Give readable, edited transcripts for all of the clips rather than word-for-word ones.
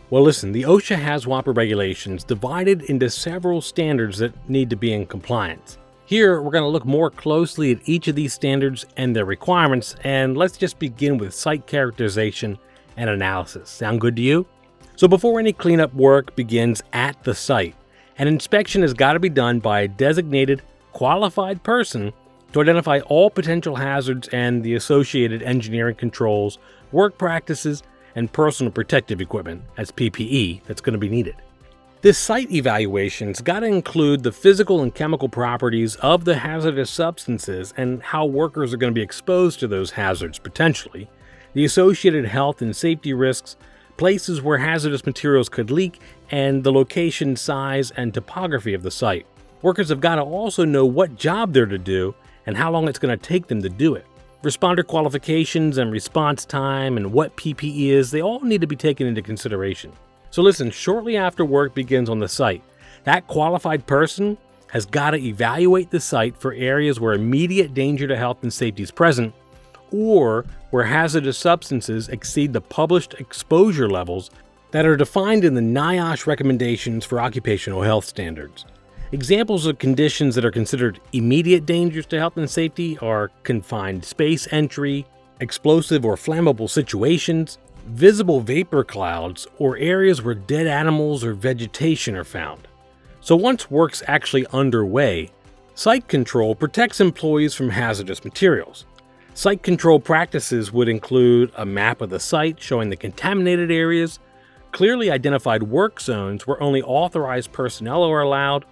Well, listen, the OSHA HAZWOPER regulations divided into several standards that need to be in compliance. Here, we're going to look more closely at each of these standards and their requirements, and let's just begin with site characterization and analysis. Sound good to you? So before any cleanup work begins at the site, an inspection has got to be done by a designated, qualified person to identify all potential hazards and the associated engineering controls, work practices, and personal protective equipment, as PPE, that's going to be needed. This site evaluation's got to include the physical and chemical properties of the hazardous substances and how workers are going to be exposed to those hazards potentially, the associated health and safety risks, places where hazardous materials could leak, and the location, size, and topography of the site. Workers have got to also know what job they're to do and how long it's going to take them to do it. Responder qualifications and response time and what PPE is, they all need to be taken into consideration. So listen, shortly after work begins on the site, that qualified person has got to evaluate the site for areas where immediate danger to health and safety is present, or where hazardous substances exceed the published exposure levels that are defined in the NIOSH recommendations for occupational health standards. Examples of conditions that are considered immediate dangers to health and safety are confined space entry, explosive or flammable situations, visible vapor clouds, or areas where dead animals or vegetation are found. So once work's actually underway, site control protects employees from hazardous materials. Site control practices would include a map of the site showing the contaminated areas, clearly identified work zones where only authorized personnel are allowed,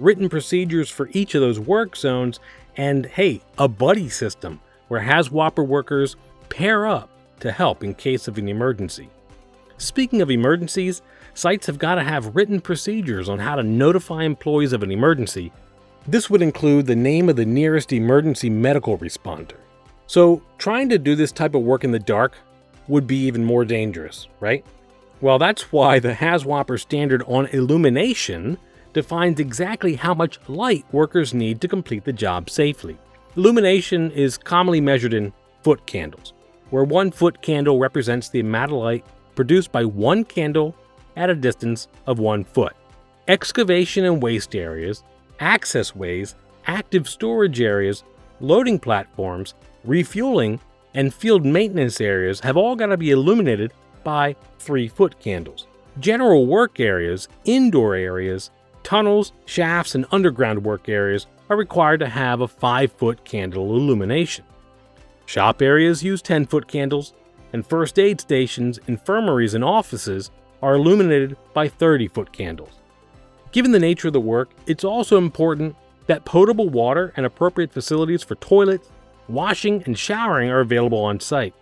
written procedures for each of those work zones, and hey, a buddy system where HAZWOPER workers pair up to help in case of an emergency. Speaking of emergencies, sites have got to have written procedures on how to notify employees of an emergency. This would include the name of the nearest emergency medical responder. So trying to do this type of work in the dark would be even more dangerous, right? Well, that's why the HAZWOPER standard on illumination defines exactly how much light workers need to complete the job safely. Illumination is commonly measured in foot candles, where 1 foot candle represents the amount of light produced by 1 candle at a distance of 1 foot. Excavation and waste areas, access ways, active storage areas, loading platforms, refueling, and field maintenance areas have all got to be illuminated by 3 foot candles. General work areas, indoor areas, tunnels, shafts, and underground work areas are required to have a 5 foot candle illumination. Shop areas use 10 foot candles, and first aid stations, infirmaries, and offices are illuminated by 30 foot candles. Given the nature of the work, it's also important that potable water and appropriate facilities for toilets, washing, and showering are available on site.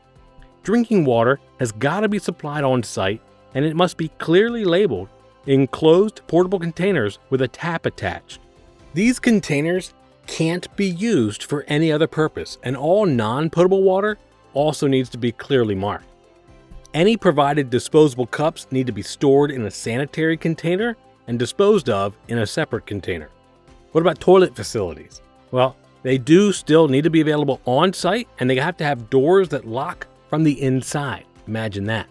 Drinking water has got to be supplied on site, and it must be clearly labeled in closed portable containers with a tap attached. These containers can't be used for any other purpose, and all non-potable water also needs to be clearly marked. Any provided disposable cups need to be stored in a sanitary container and disposed of in a separate container. What about toilet facilities? Well, they do still need to be available on site, and they have to have doors that lock from the inside. Imagine that.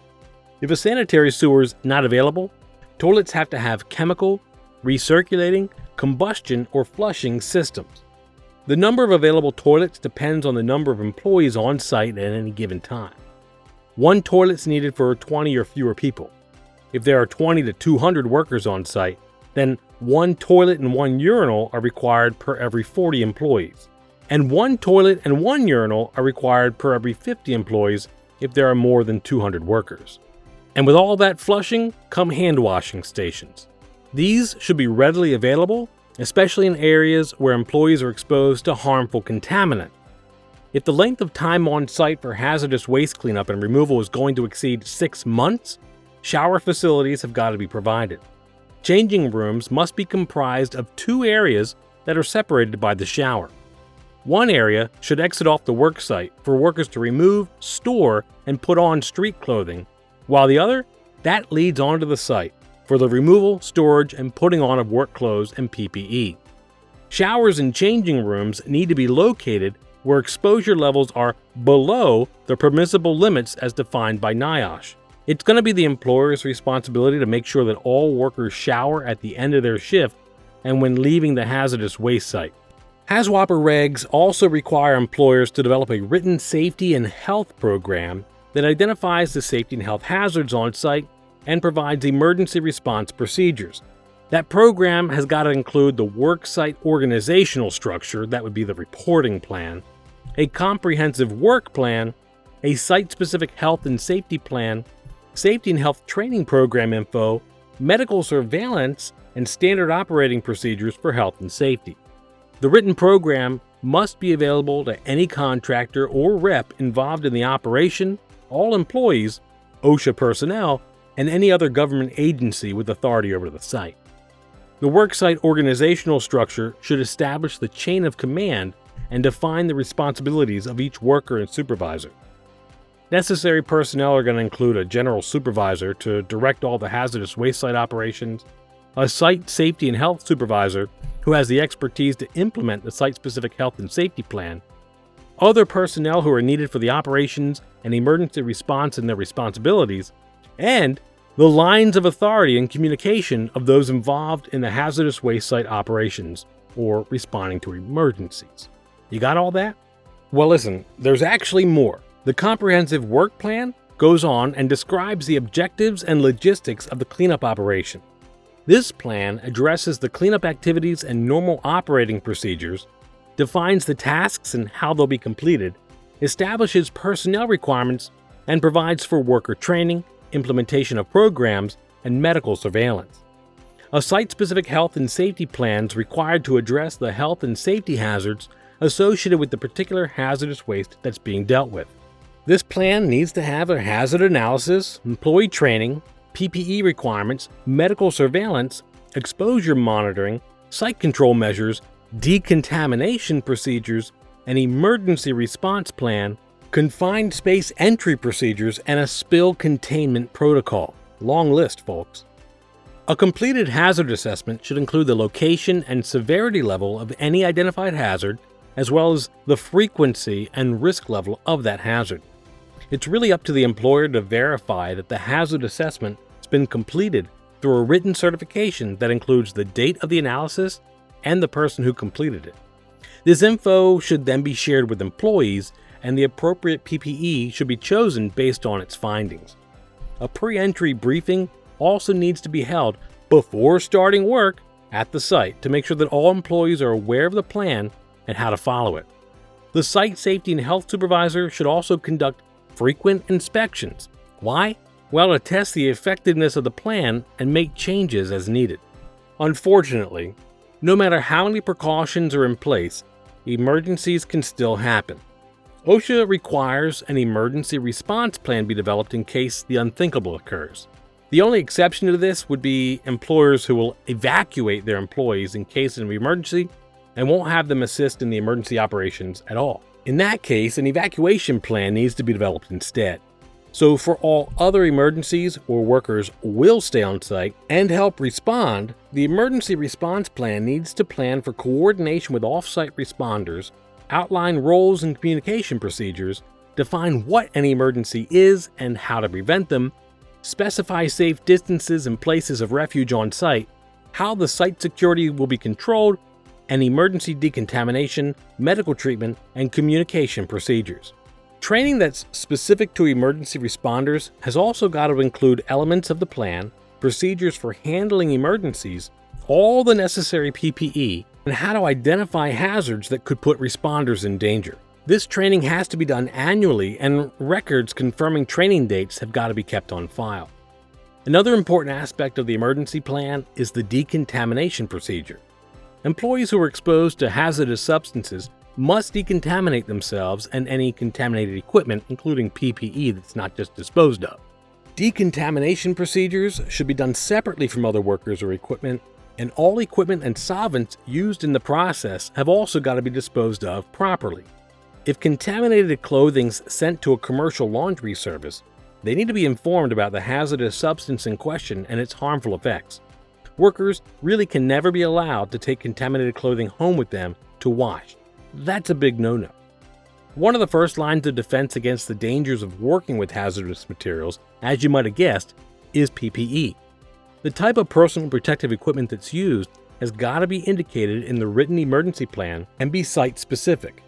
If a sanitary sewer is not available, toilets have to have chemical, recirculating, combustion, or flushing systems. The number of available toilets depends on the number of employees on site at any given time. 1 toilet is needed for 20 or fewer people. If there are 20 to 200 workers on site, then 1 toilet and 1 urinal are required per every 40 employees. And 1 toilet and 1 urinal are required per every 50 employees if there are more than 200 workers. And with all that flushing come hand washing stations. These should be readily available, especially in areas where employees are exposed to harmful contaminants. If the length of time on site for hazardous waste cleanup and removal is going to exceed 6 months, shower facilities have got to be provided. Changing rooms must be comprised of 2 areas that are separated by the shower. One area should exit off the work site for workers to remove, store, and put on street clothing, while the other, that leads onto the site for the removal, storage, and putting on of work clothes and PPE. Showers and changing rooms need to be located where exposure levels are below the permissible limits as defined by NIOSH. It's going to be the employer's responsibility to make sure that all workers shower at the end of their shift and when leaving the hazardous waste site. HAZWOPER regs also require employers to develop a written safety and health program that identifies the safety and health hazards on site and provides emergency response procedures. That program has got to include the worksite organizational structure, that would be the reporting plan, a comprehensive work plan, a site-specific health and safety plan, safety and health training program info, medical surveillance, and standard operating procedures for health and safety. The written program must be available to any contractor or rep involved in the operation, all employees, OSHA personnel, and any other government agency with authority over the site. The worksite organizational structure should establish the chain of command and define the responsibilities of each worker and supervisor. Necessary personnel are going to include a general supervisor to direct all the hazardous waste site operations, a site safety and health supervisor who has the expertise to implement the site-specific health and safety plan, other personnel who are needed for the operations and emergency response and their responsibilities, and the lines of authority and communication of those involved in the hazardous waste site operations or responding to emergencies. You got all that? Well, listen, there's actually more. The comprehensive work plan goes on and describes the objectives and logistics of the cleanup operation. This plan addresses the cleanup activities and normal operating procedures, defines the tasks and how they'll be completed, establishes personnel requirements, and provides for worker training, implementation of programs, and medical surveillance. A site-specific health and safety plan is required to address the health and safety hazards associated with the particular hazardous waste that's being dealt with. This plan needs to have a hazard analysis, employee training, PPE requirements, medical surveillance, exposure monitoring, site control measures, decontamination procedures, an emergency response plan, confined space entry procedures, and a spill containment protocol. Long list, folks. A completed hazard assessment should include the location and severity level of any identified hazard, as well as the frequency and risk level of that hazard. It's really up to the employer to verify that the hazard assessment has been completed through a written certification that includes the date of the analysis and the person who completed it. This info should then be shared with employees, and the appropriate PPE should be chosen based on its findings. A pre-entry briefing also needs to be held before starting work at the site to make sure that all employees are aware of the plan and how to follow it. The site safety and health supervisor should also conduct frequent inspections. Why? Well, to test the effectiveness of the plan and make changes as needed. Unfortunately, no matter how many precautions are in place, emergencies can still happen. OSHA requires an emergency response plan be developed in case the unthinkable occurs. The only exception to this would be employers who will evacuate their employees in case of an emergency and won't have them assist in the emergency operations at all. In that case, an evacuation plan needs to be developed instead. So for all other emergencies where workers will stay on site and help respond, the emergency response plan needs to plan for coordination with off-site responders, outline roles and communication procedures, define what an emergency is and how to prevent them, specify safe distances and places of refuge on site, how the site security will be controlled, and emergency decontamination, medical treatment, and communication procedures. Training that's specific to emergency responders has also got to include elements of the plan, procedures for handling emergencies, all the necessary PPE, and how to identify hazards that could put responders in danger. This training has to be done annually, and records confirming training dates have got to be kept on file. Another important aspect of the emergency plan is the decontamination procedure. Employees who are exposed to hazardous substances must decontaminate themselves and any contaminated equipment, including PPE that's not just disposed of. Decontamination procedures should be done separately from other workers or equipment, and all equipment and solvents used in the process have also got to be disposed of properly. If contaminated clothing's sent to a commercial laundry service, they need to be informed about the hazardous substance in question and its harmful effects. Workers really can never be allowed to take contaminated clothing home with them to wash. That's a big no-no. One of the first lines of defense against the dangers of working with hazardous materials, as you might have guessed, is PPE. The type of personal protective equipment that's used has got to be indicated in the written emergency plan and be site-specific.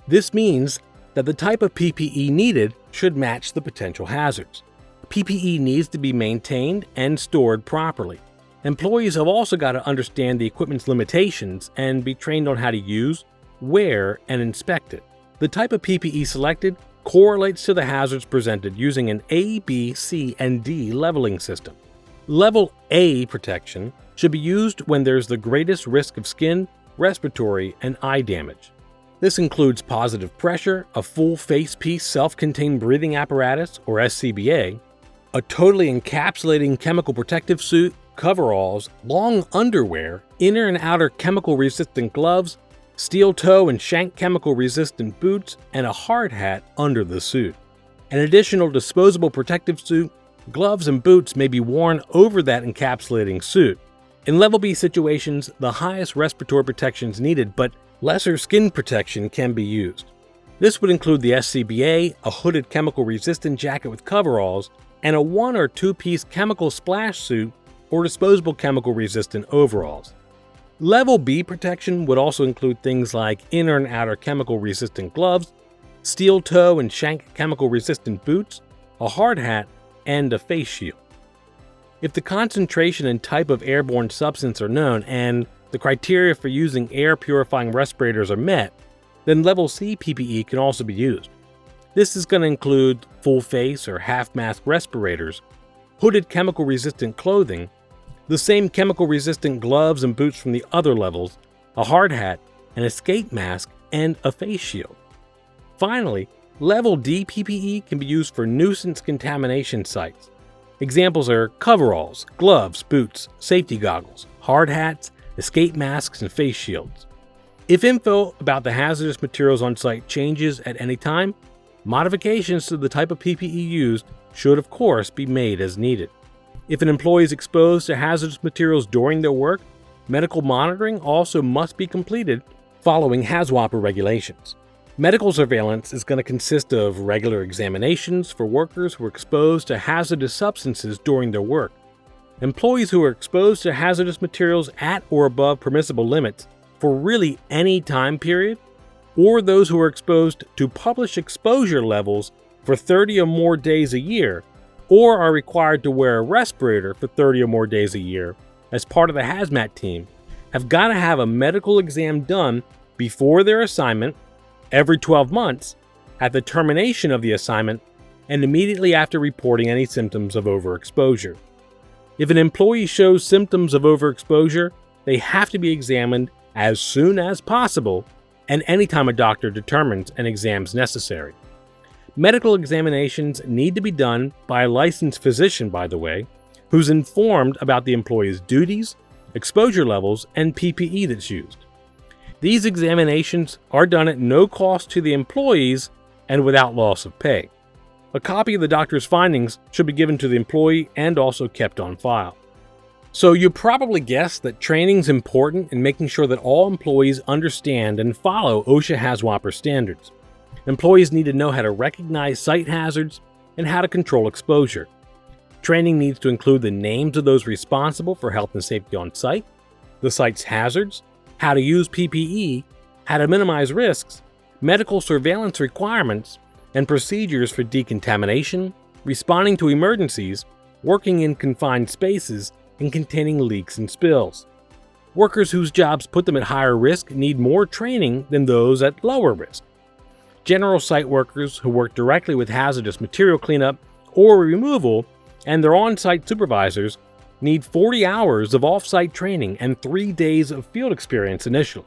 This means that the type of PPE needed should match the potential hazards. PPE needs to be maintained and stored properly. Employees have also got to understand the equipment's limitations and be trained on how to use, wear, and inspect it. The type of PPE selected correlates to the hazards presented using an A, B, C, and D leveling system. Level A protection should be used when there's the greatest risk of skin, respiratory, and eye damage. This includes positive pressure, a full face piece self-contained breathing apparatus, or SCBA, a totally encapsulating chemical protective suit, coveralls, long underwear, inner and outer chemical-resistant gloves, steel toe and shank chemical-resistant boots, and a hard hat under the suit. An additional disposable protective suit, gloves, and boots may be worn over that encapsulating suit. In Level B situations, the highest respiratory protection is needed, but lesser skin protection can be used. This would include the SCBA, a hooded chemical-resistant jacket with coveralls, and a 1 or 2-piece chemical splash suit or disposable chemical-resistant overalls. Level B protection would also include things like inner and outer chemical-resistant gloves, steel toe and shank chemical-resistant boots, a hard hat, and a face shield. If the concentration and type of airborne substance are known and the criteria for using air-purifying respirators are met, then Level C PPE can also be used. This is going to include full-face or half-mask respirators, hooded chemical-resistant clothing, the same chemical-resistant gloves and boots from the other levels, a hard hat, an escape mask, and a face shield. Finally, Level D PPE can be used for nuisance contamination sites. Examples are coveralls, gloves, boots, safety goggles, hard hats, escape masks, and face shields. If info about the hazardous materials on site changes at any time, modifications to the type of PPE used should of course be made as needed. If an employee is exposed to hazardous materials during their work, medical monitoring also must be completed following HAZWOPER regulations. Medical surveillance is going to consist of regular examinations for workers who are exposed to hazardous substances during their work. Employees who are exposed to hazardous materials at or above permissible limits for really any time period, or those who are exposed to published exposure levels for 30 or more days a year, or are required to wear a respirator for 30 or more days a year as part of the hazmat team, have got to have a medical exam done before their assignment, every 12 months, at the termination of the assignment, and immediately after reporting any symptoms of overexposure. If an employee shows symptoms of overexposure, they have to be examined as soon as possible and anytime a doctor determines an exam is necessary. Medical examinations need to be done by a licensed physician, by the way, who's informed about the employee's duties, exposure levels, and PPE that's used. These examinations are done at no cost to the employees and without loss of pay. A copy of the doctor's findings should be given to the employee and also kept on file. So you probably guessed that training is important in making sure that all employees understand and follow OSHA HAZWOPER standards. Employees need to know how to recognize site hazards and how to control exposure. Training needs to include the names of those responsible for health and safety on site, the site's hazards, how to use PPE, how to minimize risks, medical surveillance requirements, and procedures for decontamination, responding to emergencies, working in confined spaces, and containing leaks and spills. Workers whose jobs put them at higher risk need more training than those at lower risk. General site workers who work directly with hazardous material cleanup or removal and their on-site supervisors need 40 hours of off-site training and 3 days of field experience initially.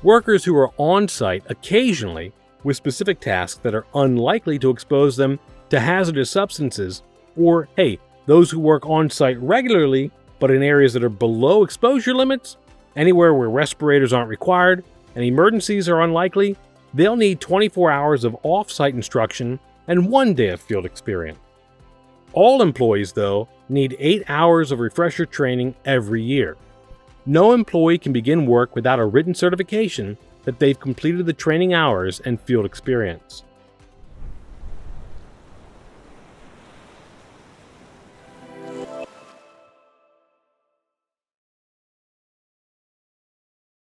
Workers who are on-site occasionally with specific tasks that are unlikely to expose them to hazardous substances, or, those who work on-site regularly but in areas that are below exposure limits, anywhere where respirators aren't required and emergencies are unlikely, they'll need 24 hours of off-site instruction and 1 day of field experience. All employees, though, need 8 hours of refresher training every year. No employee can begin work without a written certification that they've completed the training hours and field experience.